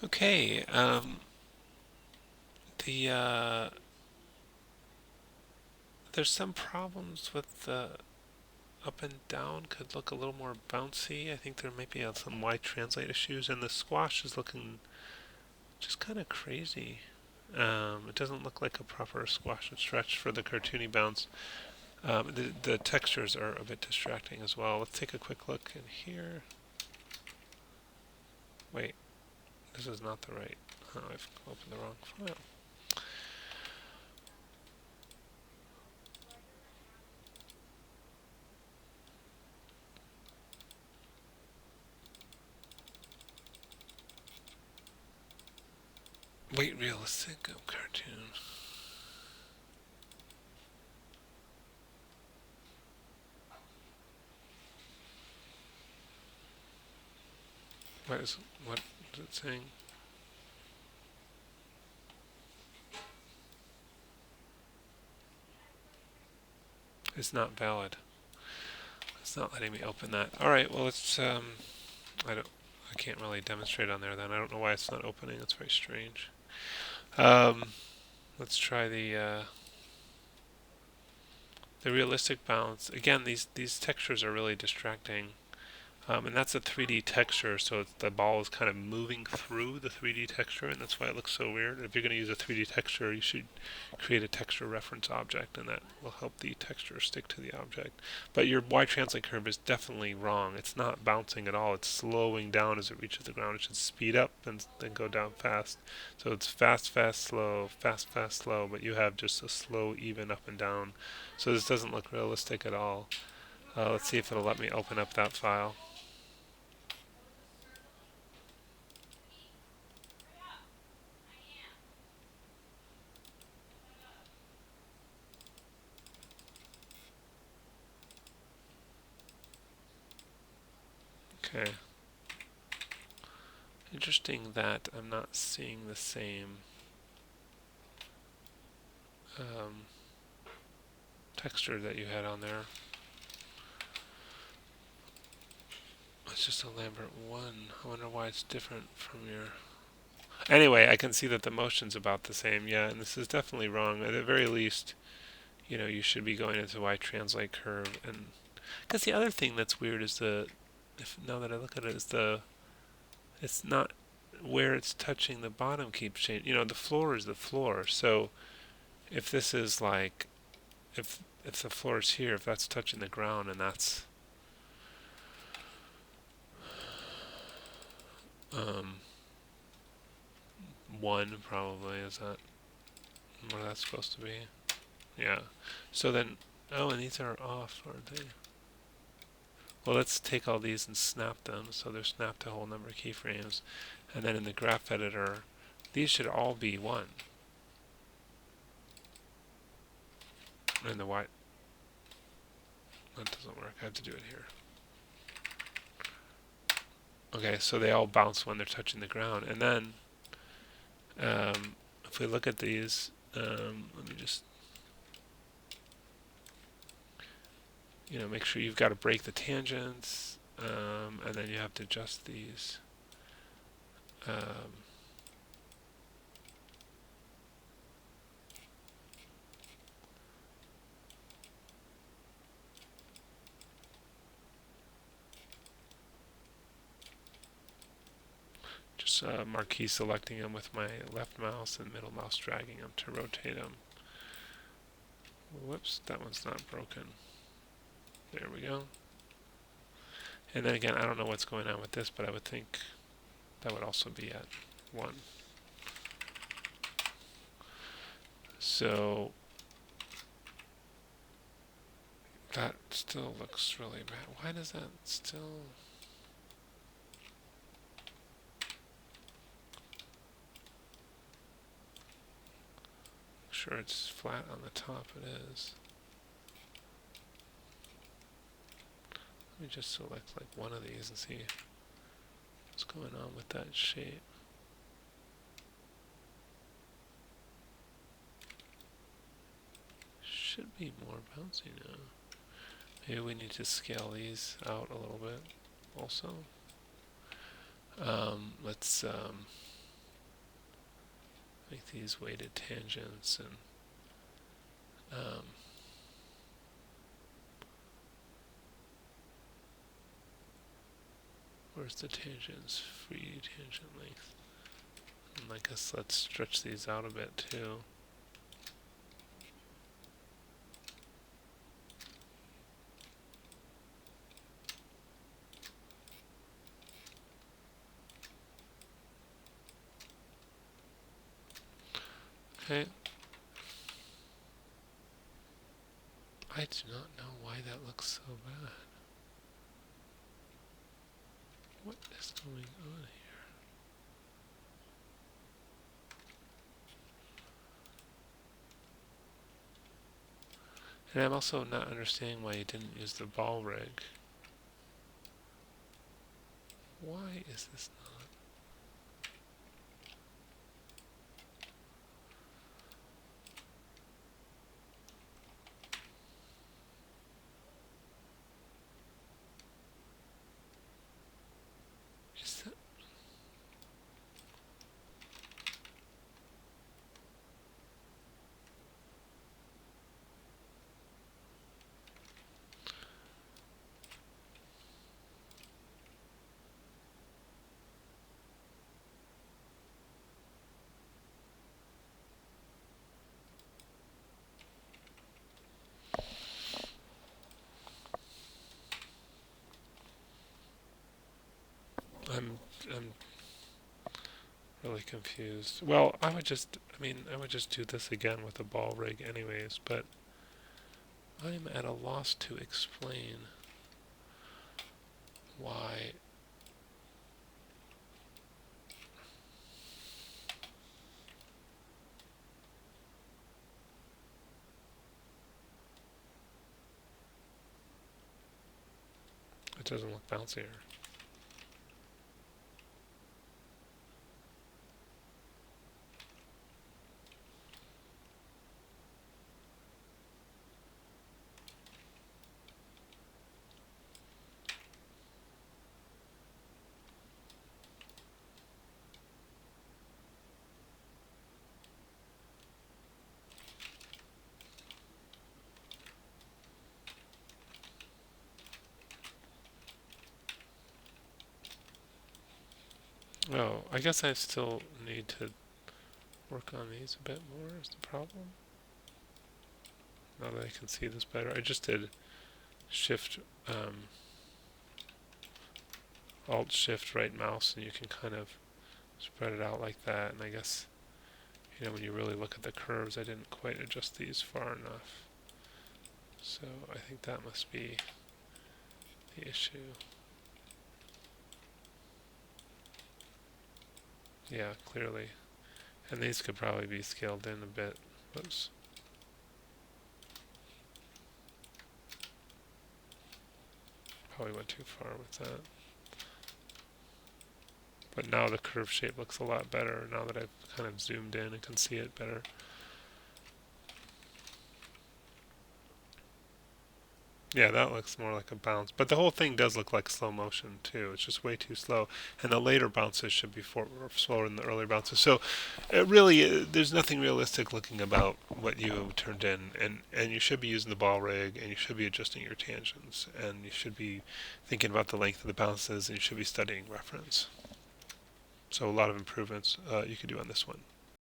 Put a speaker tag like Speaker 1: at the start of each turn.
Speaker 1: Okay, the there's some problems with the up and down could look a little more bouncy. I think there might be some Y translate issues, and the squash is looking just kind of crazy. It doesn't look like a proper squash and stretch for the cartoony bounce. The textures are a bit distracting as well. Let's take a quick look in here. Wait, this is not the right. Oh, I've opened the wrong file. Wait, realistic cartoon. What is it saying? It's not valid. It's not letting me open that. All right, well I don't I can't really demonstrate on there then. I don't know why it's not opening. It's very strange. Um, let's try the realistic balance. Again, these textures are really distracting. And that's a 3D texture, so the ball is kind of moving through the 3D texture, and that's why it looks so weird. If you're going to use a 3D texture, you should create a texture reference object, and that will help the texture stick to the object. But your Y translate curve is definitely wrong. It's not bouncing at all. It's slowing down as it reaches the ground. It should speed up and then go down fast. So it's fast, fast, slow, fast, fast, slow, but you have just a slow, even up and down. So this doesn't look realistic at all. Let's see if it'll let me open up that file. Okay. Interesting that I'm not seeing the same um, texture that you had on there. It's just a Lambert 1. I wonder why it's different from your... Anyway, I can see that the motion's about the same. Yeah, and this is definitely wrong. At the very least, you should be going into Y translate curve. And because the other thing that's weird is if now that I look at it, it's not where it's touching the bottom keeps changing. The floor is the floor. So if this is like if the floor is here, if that's touching the ground and that's um, one probably, is that what that's supposed to be? Yeah. So then, oh, and these are off, aren't they? Well, let's take all these and snap them so they're snapped to a whole number of keyframes, and then in the graph editor, these should all be one. And the white, that doesn't work. I have to do it here. Okay, so they all bounce when they're touching the ground, and then if we look at these, let me just make sure you've got to break the tangents, and then you have to adjust these. Um, just marquee selecting them with my left mouse and middle mouse dragging them to rotate them. Whoops, that one's not broken. There we go. And then again, I don't know what's going on with this, but I would think that would also be at 1. So that still looks really bad. Why does that still... Sure, it's flat on the top. It is. Let me just select like one of these and see what's going on with that shape. Should be more bouncy now. Maybe we need to scale these out a little bit also. Let's make these weighted tangents and um, where's the tangents? Free tangent length. And I guess let's stretch these out a bit too. Okay. I do not know why that looks so bad. What is going on here? And I'm also not understanding why you didn't use the ball rig. Why is this not? Is that? I'm really confused. Well, I would just do this again with the ball rig anyways, but I'm at a loss to explain why. It doesn't look bouncier. Oh, I guess I still need to work on these a bit more is the problem. Now that I can see this better. I just did shift, alt shift right mouse and you can kind of spread it out like that. And I guess, when you really look at the curves, I didn't quite adjust these far enough. So I think that must be the issue. Yeah, clearly. And these could probably be scaled in a bit. Whoops. Probably went too far with that. But now the curve shape looks a lot better now that I've kind of zoomed in and can see it better. Yeah, that looks more like a bounce. But the whole thing does look like slow motion, too. It's just way too slow. And the later bounces should be slower than the earlier bounces. So, there's nothing realistic looking about what you turned in. And you should be using the ball rig, and you should be adjusting your tangents, and you should be thinking about the length of the bounces, and you should be studying reference. So, a lot of improvements you could do on this one.